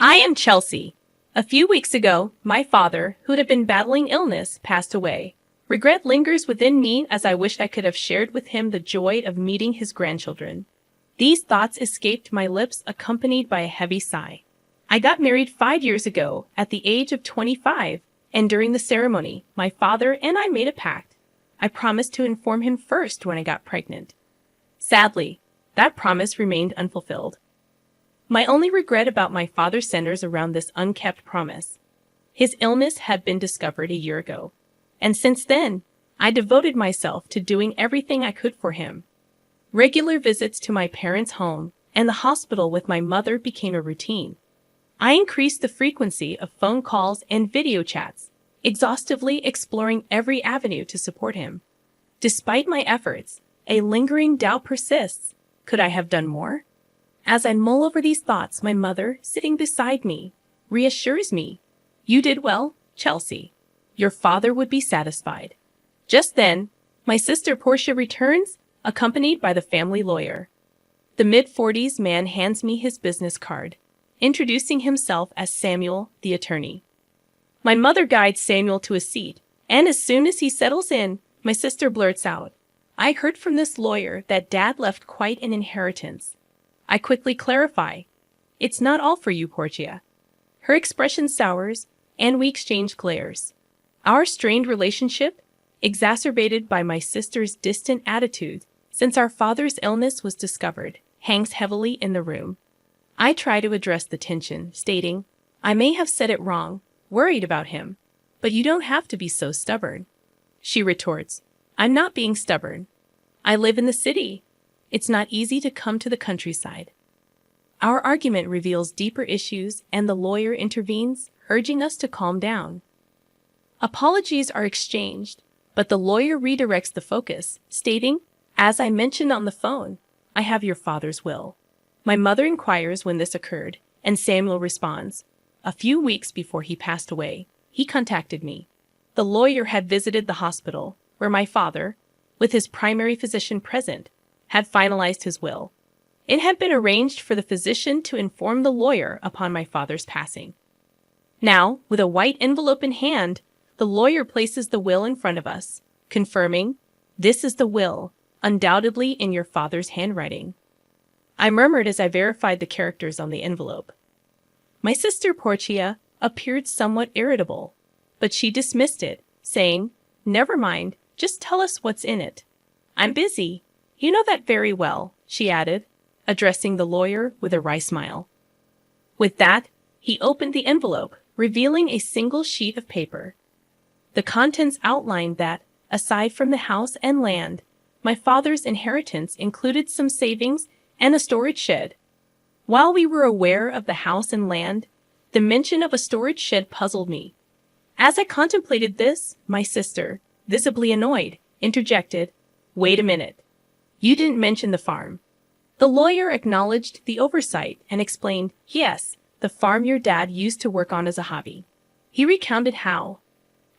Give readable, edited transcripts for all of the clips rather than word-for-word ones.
I am Chelsea. A few weeks ago, my father, who had been battling illness, passed away. Regret lingers within me as I wish I could have shared with him the joy of meeting his grandchildren. These thoughts escaped my lips accompanied by a heavy sigh. I got married 5 years ago at the age of 25, and during the ceremony, my father and I made a pact. I promised to inform him first when I got pregnant. Sadly, that promise remained unfulfilled. My only regret about my father centers around this unkept promise. His illness had been discovered a year ago, and since then, I devoted myself to doing everything I could for him. Regular visits to my parents' home and the hospital with my mother became a routine. I increased the frequency of phone calls and video chats, exhaustively exploring every avenue to support him. Despite my efforts, a lingering doubt persists. Could I have done more? As I mull over these thoughts, my mother, sitting beside me, reassures me. You did well, Chelsea. Your father would be satisfied. Just then, my sister Portia returns, accompanied by the family lawyer. The mid-40s man hands me his business card, introducing himself as Samuel, the attorney. My mother guides Samuel to a seat, and as soon as he settles in, my sister blurts out, I heard from this lawyer that Dad left quite an inheritance. I quickly clarify, it's not all for you, Portia. Her expression sours, and we exchange glares. Our strained relationship, exacerbated by my sister's distant attitude since our father's illness was discovered, hangs heavily in the room. I try to address the tension, stating, I may have said it wrong, worried about him, but you don't have to be so stubborn. She retorts, I'm not being stubborn. I live in the city. It's not easy to come to the countryside. Our argument reveals deeper issues, and the lawyer intervenes, urging us to calm down. Apologies are exchanged, but the lawyer redirects the focus, stating, as I mentioned on the phone, I have your father's will. My mother inquires when this occurred, and Samuel responds, a few weeks before he passed away, he contacted me. The lawyer had visited the hospital, where my father, with his primary physician present, had finalized his will. It had been arranged for the physician to inform the lawyer upon my father's passing. Now, with a white envelope in hand, the lawyer places the will in front of us, confirming, this is the will, undoubtedly in your father's handwriting. I murmured as I verified the characters on the envelope. My sister Portia appeared somewhat irritable, but she dismissed it, saying, never mind, just tell us what's in it. I'm busy. You know that very well, she added, addressing the lawyer with a wry smile. With that, he opened the envelope, revealing a single sheet of paper. The contents outlined that, aside from the house and land, my father's inheritance included some savings and a storage shed. While we were aware of the house and land, the mention of a storage shed puzzled me. As I contemplated this, my sister, visibly annoyed, interjected, wait a minute. You didn't mention the farm. The lawyer acknowledged the oversight and explained, yes, the farm your dad used to work on as a hobby. He recounted how,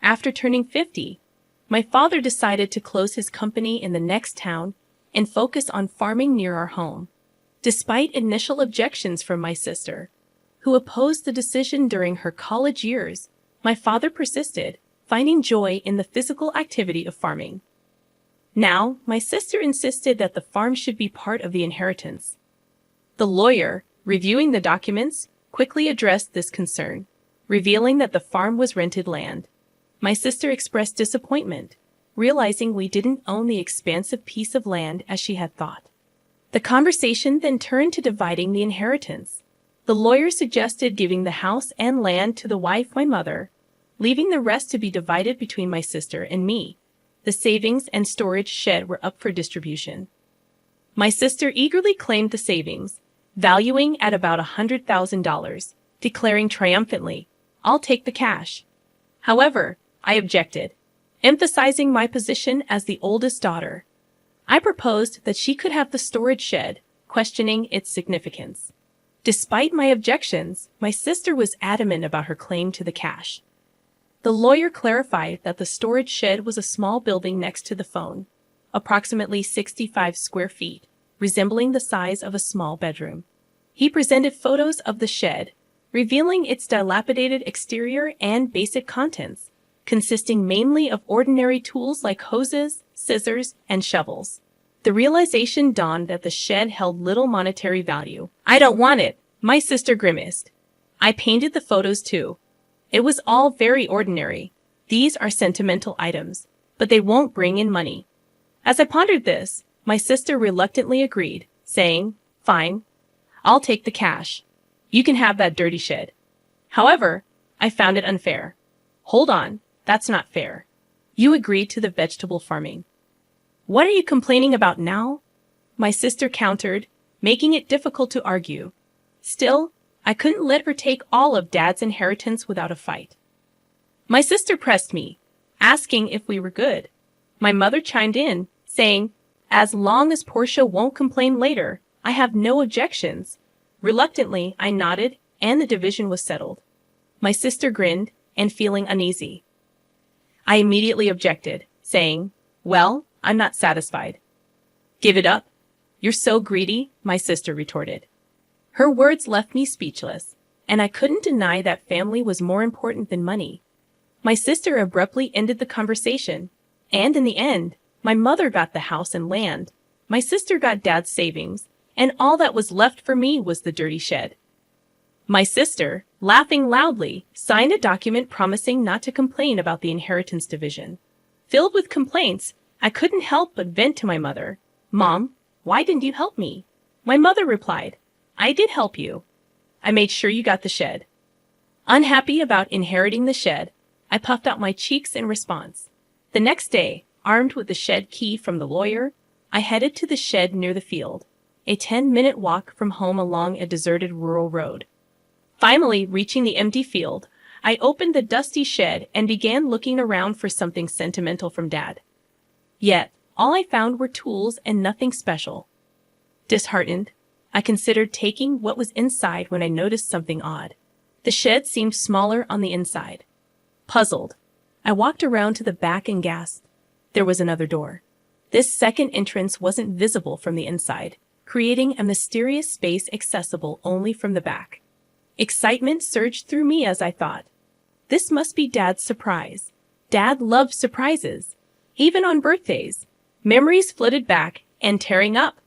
after turning 50, my father decided to close his company in the next town and focus on farming near our home. Despite initial objections from my sister, who opposed the decision during her college years, my father persisted, finding joy in the physical activity of farming. Now, my sister insisted that the farm should be part of the inheritance. The lawyer, reviewing the documents, quickly addressed this concern, revealing that the farm was rented land. My sister expressed disappointment, realizing we didn't own the expansive piece of land as she had thought. The conversation then turned to dividing the inheritance. The lawyer suggested giving the house and land to the wife, my mother, leaving the rest to be divided between my sister and me. The savings and storage shed were up for distribution. My sister eagerly claimed the savings, valuing at about $100,000, declaring triumphantly, I'll take the cash. However, I objected, emphasizing my position as the oldest daughter. I proposed that she could have the storage shed, questioning its significance. Despite my objections, my sister was adamant about her claim to the cash. The lawyer clarified that the storage shed was a small building next to the phone, approximately 65 square feet, resembling the size of a small bedroom. He presented photos of the shed, revealing its dilapidated exterior and basic contents, consisting mainly of ordinary tools like hoses, scissors, and shovels. The realization dawned that the shed held little monetary value. "I don't want it," my sister grimaced. I painted the photos too. It was all very ordinary. These are sentimental items, but they won't bring in money. As I pondered this, my sister reluctantly agreed, saying, "Fine, I'll take the cash. You can have that dirty shed." However, I found it unfair. "Hold on, that's not fair. You agreed to the vegetable farming. What are you complaining about now?" My sister countered, making it difficult to argue. Still, I couldn't let her take all of Dad's inheritance without a fight. My sister pressed me, asking if we were good. My mother chimed in, saying, "As long as Portia won't complain later, I have no objections." Reluctantly, I nodded, and the division was settled. My sister grinned, and feeling uneasy. I immediately objected, saying, "Well, I'm not satisfied." "Give it up? You're so greedy," my sister retorted. Her words left me speechless, and I couldn't deny that family was more important than money. My sister abruptly ended the conversation, and in the end, my mother got the house and land. My sister got Dad's savings, and all that was left for me was the dirty shed. My sister, laughing loudly, signed a document promising not to complain about the inheritance division. Filled with complaints, I couldn't help but vent to my mother. "Mom, why didn't you help me?" My mother replied, "I did help you. I made sure you got the shed." Unhappy about inheriting the shed, I puffed out my cheeks in response. The next day, armed with the shed key from the lawyer, I headed to the shed near the field, a 10-minute walk from home along a deserted rural road. Finally, reaching the empty field, I opened the dusty shed and began looking around for something sentimental from Dad. Yet, all I found were tools and nothing special. Disheartened, I considered taking what was inside when I noticed something odd. The shed seemed smaller on the inside. Puzzled, I walked around to the back and gasped. There was another door. This second entrance wasn't visible from the inside, creating a mysterious space accessible only from the back. Excitement surged through me as I thought, this must be Dad's surprise. Dad loved surprises, even on birthdays. Memories flooded back and tearing up.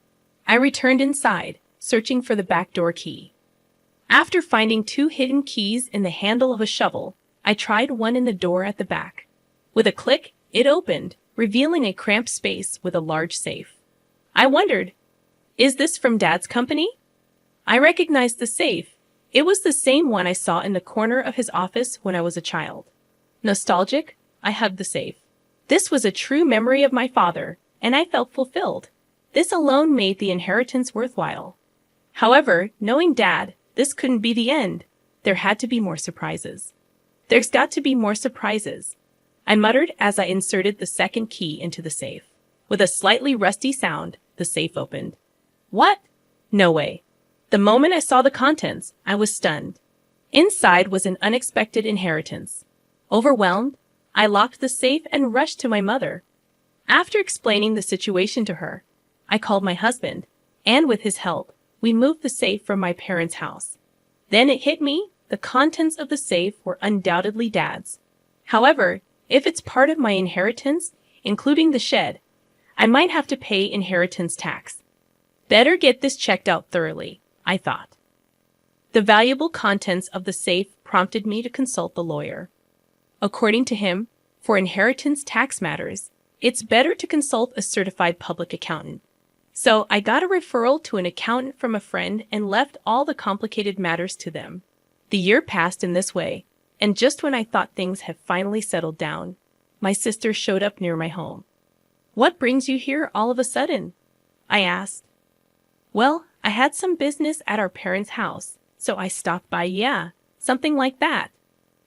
I returned inside, searching for the back door key. After finding 2 hidden keys in the handle of a shovel, I tried one in the door at the back. With a click, it opened, revealing a cramped space with a large safe. I wondered, is this from Dad's company? I recognized the safe. It was the same one I saw in the corner of his office when I was a child. Nostalgic, I hugged the safe. This was a true memory of my father, and I felt fulfilled. This alone made the inheritance worthwhile. However, knowing Dad, this couldn't be the end. There had to be more surprises. There's got to be more surprises, I muttered as I inserted the second key into the safe. With a slightly rusty sound, the safe opened. What? No way. The moment I saw the contents, I was stunned. Inside was an unexpected inheritance. Overwhelmed, I locked the safe and rushed to my mother. After explaining the situation to her, I called my husband, and with his help, we moved the safe from my parents' house. Then it hit me, the contents of the safe were undoubtedly Dad's. However, if it's part of my inheritance, including the shed, I might have to pay inheritance tax. Better get this checked out thoroughly, I thought. The valuable contents of the safe prompted me to consult the lawyer. According to him, for inheritance tax matters, it's better to consult a certified public accountant. So I got a referral to an accountant from a friend and left all the complicated matters to them. The year passed in this way, and just when I thought things had finally settled down, my sister showed up near my home. "What brings you here all of a sudden?" I asked. "Well, I had some business at our parents' house, so I stopped by, yeah, something like that,"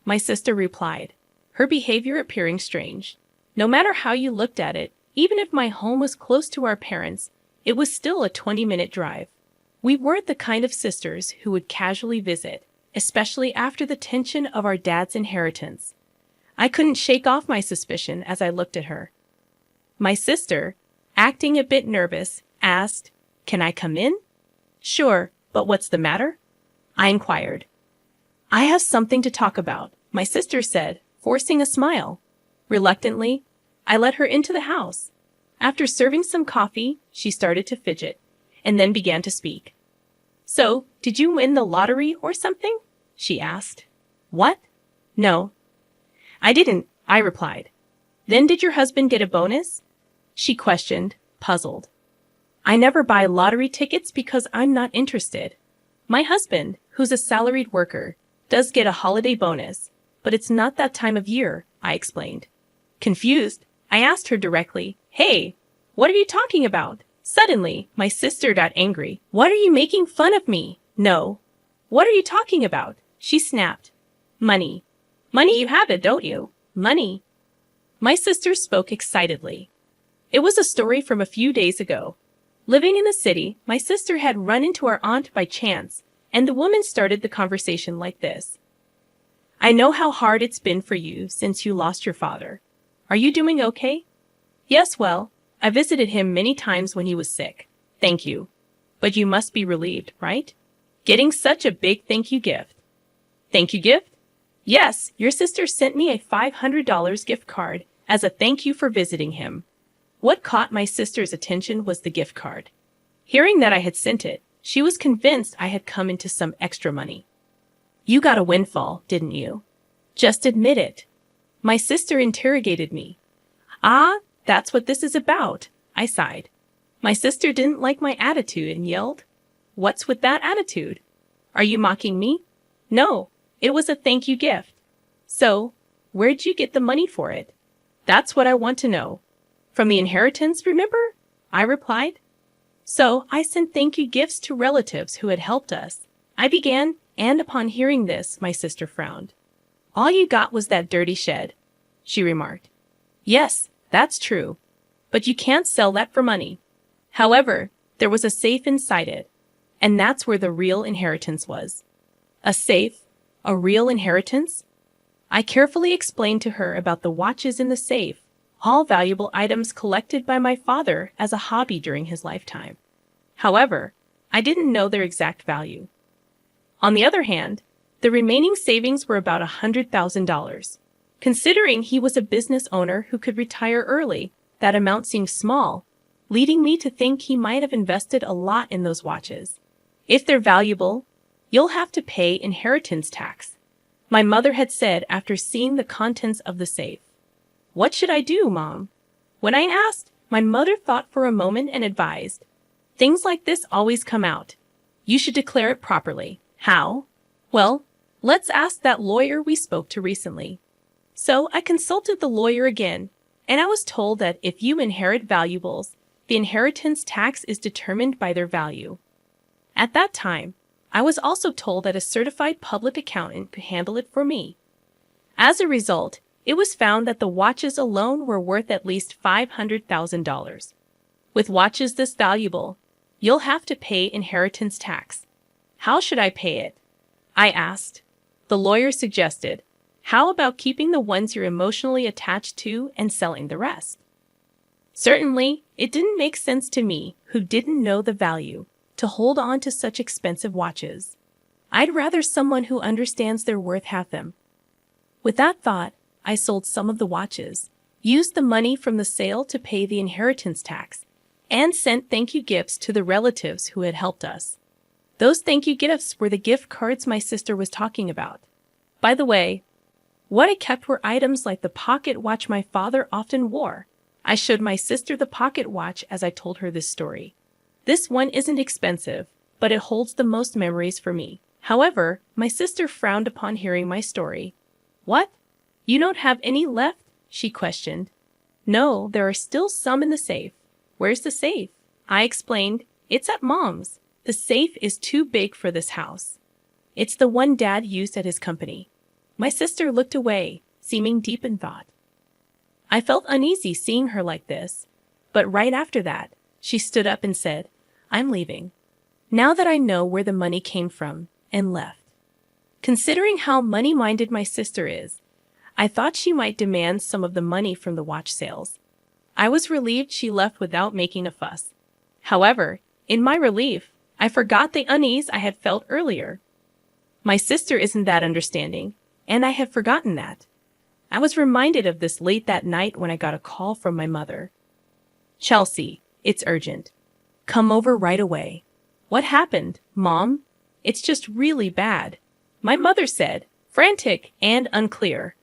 my sister replied, her behavior appearing strange. No matter how you looked at it, even if my home was close to our parents', it was still a 20-minute drive. We weren't the kind of sisters who would casually visit, especially after the tension of our dad's inheritance. I couldn't shake off my suspicion as I looked at her. My sister, acting a bit nervous, asked, "Can I come in?" "Sure, but what's the matter?" I inquired. I have something to talk about, my sister said, forcing a smile. Reluctantly, I led her into the house. After serving some coffee, she started to fidget, and then began to speak. So, did you win the lottery or something? She asked. What? No. I didn't, I replied. Then did your husband get a bonus? She questioned, puzzled. I never buy lottery tickets because I'm not interested. My husband, who's a salaried worker, does get a holiday bonus, but it's not that time of year, I explained. Confused, I asked her directly, Hey, what are you talking about? Suddenly, my sister got angry. What are you making fun of me? No. What are you talking about? She snapped. Money. Money, you have it, don't you? Money. My sister spoke excitedly. It was a story from a few days ago. Living in the city, my sister had run into our aunt by chance, and the woman started the conversation like this. I know how hard it's been for you since you lost your father. Are you doing okay? Yes, well, I visited him many times when he was sick. Thank you. But you must be relieved, right? Getting such a big thank you gift. Thank you gift? Yes, your sister sent me a $500 gift card as a thank you for visiting him. What caught my sister's attention was the gift card. Hearing that I had sent it, she was convinced I had come into some extra money. You got a windfall, didn't you? Just admit it. My sister interrogated me. Ah, that's what this is about, I sighed. My sister didn't like my attitude and yelled, What's with that attitude? Are you mocking me? No, it was a thank you gift. So, where'd you get the money for it? That's what I want to know. From the inheritance, remember? I replied. So, I sent thank you gifts to relatives who had helped us. I began, and upon hearing this, my sister frowned. All you got was that dirty shed, she remarked. Yes, that's true. But you can't sell that for money. However, there was a safe inside it, and that's where the real inheritance was. A safe? A real inheritance? I carefully explained to her about the watches in the safe, all valuable items collected by my father as a hobby during his lifetime. However, I didn't know their exact value. On the other hand, the remaining savings were about $100,000. Considering he was a business owner who could retire early, that amount seemed small, leading me to think he might have invested a lot in those watches. If they're valuable, you'll have to pay inheritance tax, my mother had said after seeing the contents of the safe. What should I do, Mom? When I asked, my mother thought for a moment and advised, Things like this always come out. You should declare it properly. How? Well, let's ask that lawyer we spoke to recently. So I consulted the lawyer again, and I was told that if you inherit valuables, the inheritance tax is determined by their value. At that time, I was also told that a certified public accountant could handle it for me. As a result, it was found that the watches alone were worth at least $500,000. With watches this valuable, you'll have to pay inheritance tax. How should I pay it? I asked. The lawyer suggested, how about keeping the ones you're emotionally attached to and selling the rest? Certainly, it didn't make sense to me, who didn't know the value, to hold on to such expensive watches. I'd rather someone who understands their worth have them. With that thought, I sold some of the watches, used the money from the sale to pay the inheritance tax, and sent thank you gifts to the relatives who had helped us. Those thank you gifts were the gift cards my sister was talking about. By the way, what I kept were items like the pocket watch my father often wore. I showed my sister the pocket watch as I told her this story. This one isn't expensive, but it holds the most memories for me. However, my sister frowned upon hearing my story. What? You don't have any left? She questioned. No, there are still some in the safe. Where's the safe? I explained. It's at Mom's. The safe is too big for this house. It's the one Dad used at his company. My sister looked away, seeming deep in thought. I felt uneasy seeing her like this, but right after that, she stood up and said, I'm leaving. Now that I know where the money came from, and left. Considering how money-minded my sister is, I thought she might demand some of the money from the watch sales. I was relieved she left without making a fuss. However, in my relief, I forgot the unease I had felt earlier. My sister isn't that understanding, and I had forgotten that. I was reminded of this late that night when I got a call from my mother. Chelsea, it's urgent. Come over right away. What happened, Mom? It's just really bad, my mother said, frantic and unclear.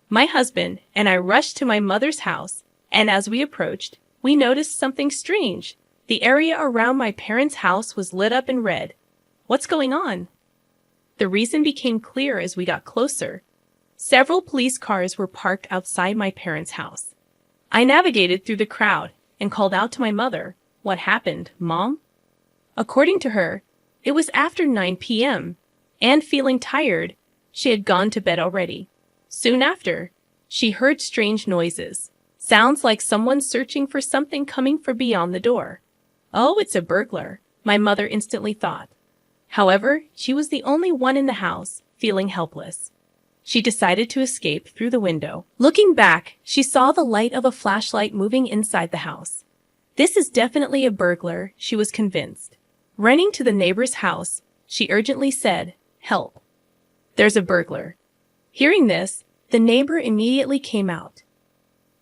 My husband and I rushed to my mother's house, and as we approached, we noticed something strange. The area around my parents' house was lit up in red. What's going on? The reason became clear as we got closer. Several police cars were parked outside my parents' house. I navigated through the crowd and called out to my mother. What happened, Mom? According to her, it was after 9 p.m., and feeling tired, she had gone to bed already. Soon after, she heard strange noises. Sounds like someone searching for something coming from beyond the door. Oh, it's a burglar, my mother instantly thought. However, she was the only one in the house, feeling helpless. She decided to escape through the window. Looking back, she saw the light of a flashlight moving inside the house. This is definitely a burglar, she was convinced. Running to the neighbor's house, she urgently said, "Help. There's a burglar." Hearing this, the neighbor immediately came out.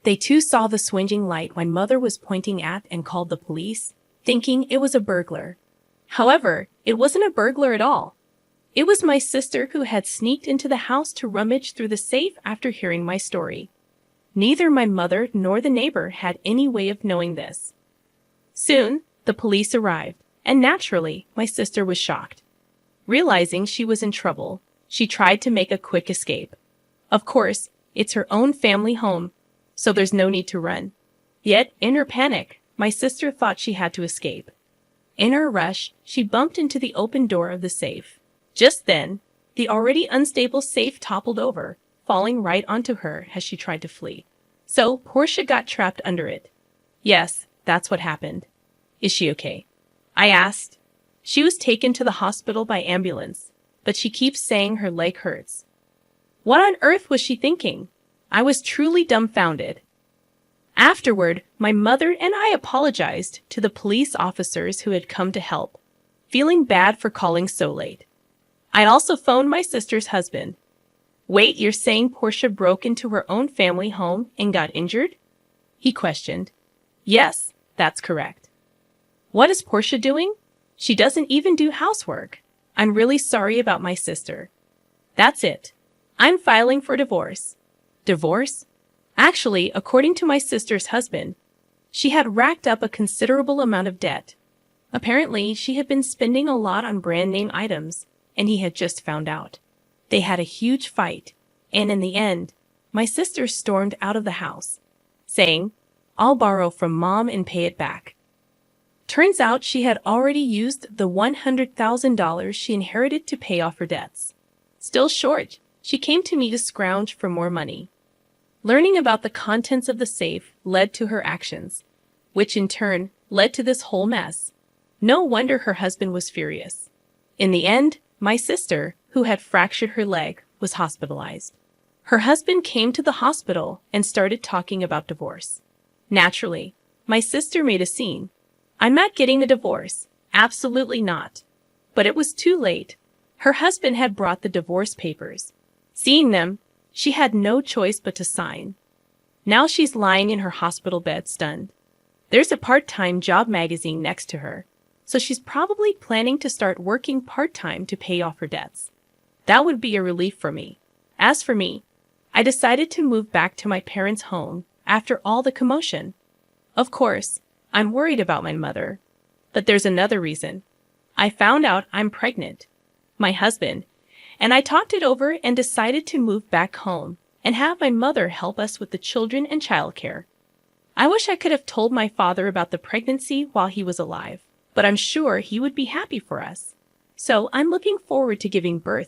They too saw the swinging light my mother was pointing at and called the police, thinking it was a burglar. However, it wasn't a burglar at all. It was my sister who had sneaked into the house to rummage through the safe after hearing my story. Neither my mother nor the neighbor had any way of knowing this. Soon, the police arrived, and naturally, my sister was shocked. Realizing she was in trouble, she tried to make a quick escape. Of course, it's her own family home, so there's no need to run. Yet, in her panic, my sister thought she had to escape. In her rush, she bumped into the open door of the safe. Just then, the already unstable safe toppled over, falling right onto her as she tried to flee. So, Portia got trapped under it. Yes, that's what happened. Is she okay? I asked. She was taken to the hospital by ambulance, but she keeps saying her leg hurts. What on earth was she thinking? I was truly dumbfounded. Afterward, my mother and I apologized to the police officers who had come to help, feeling bad for calling so late. I also phoned my sister's husband. Wait, you're saying Portia broke into her own family home and got injured? He questioned. Yes, that's correct. What is Portia doing? She doesn't even do housework. I'm really sorry about my sister. That's it. I'm filing for divorce. Divorce? Actually, according to my sister's husband, she had racked up a considerable amount of debt. Apparently, she had been spending a lot on brand name items, and he had just found out. They had a huge fight, and in the end, my sister stormed out of the house, saying, "I'll borrow from Mom and pay it back." Turns out she had already used the $100,000 she inherited to pay off her debts. Still short, she came to me to scrounge for more money. Learning about the contents of the safe led to her actions, which in turn led to this whole mess. No wonder her husband was furious. In the end, my sister, who had fractured her leg, was hospitalized. Her husband came to the hospital and started talking about divorce. Naturally, my sister made a scene. I'm not getting a divorce. Absolutely not. But it was too late. Her husband had brought the divorce papers. Seeing them, she had no choice but to sign. Now she's lying in her hospital bed stunned. There's a part-time job magazine next to her, so she's probably planning to start working part-time to pay off her debts. That would be a relief for me. As for me, I decided to move back to my parents' home after all the commotion. Of course, I'm worried about my mother, but there's another reason. I found out I'm pregnant. My husband and I talked it over and decided to move back home and have my mother help us with the children and childcare. I wish I could have told my father about the pregnancy while he was alive, but I'm sure he would be happy for us. So I'm looking forward to giving birth